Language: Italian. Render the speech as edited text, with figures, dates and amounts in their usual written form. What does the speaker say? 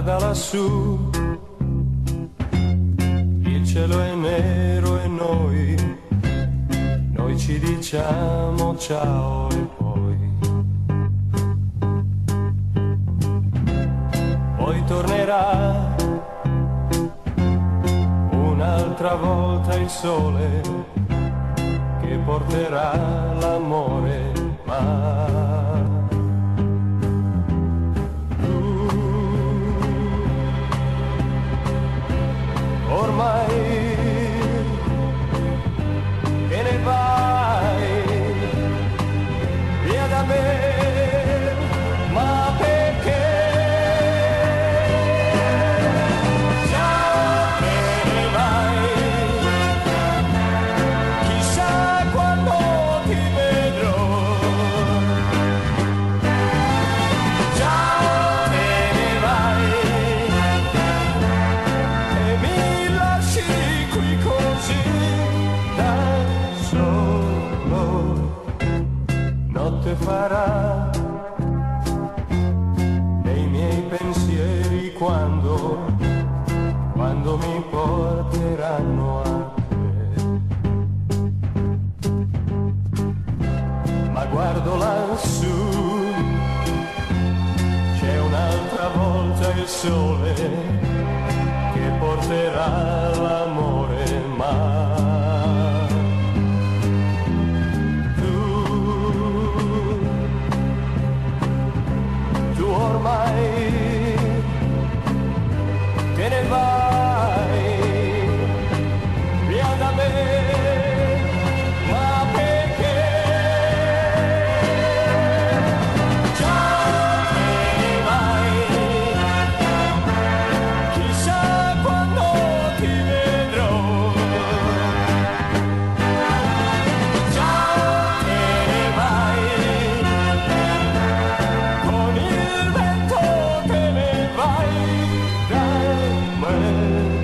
Guarda lassù, il cielo è nero e noi ci diciamo ciao e poi tornerà un'altra volta il sole che porterà l'amore, ma ormai te ne vai via da me, ma perché? Già te ne vai, chissà quando ti vedrò. Già te ne vai e mi lasci qui così da solo. Notte farà nei miei pensieri quando mi porteranno a te. Ma guardo lassù, c'è un'altra volta il sole che porterà l'amore, ma tu ormai te ne vai via da me, ma perché? Già te ne vai, chissà quando ti vedrò. Già te ne vai, con il vento te ne vai da me.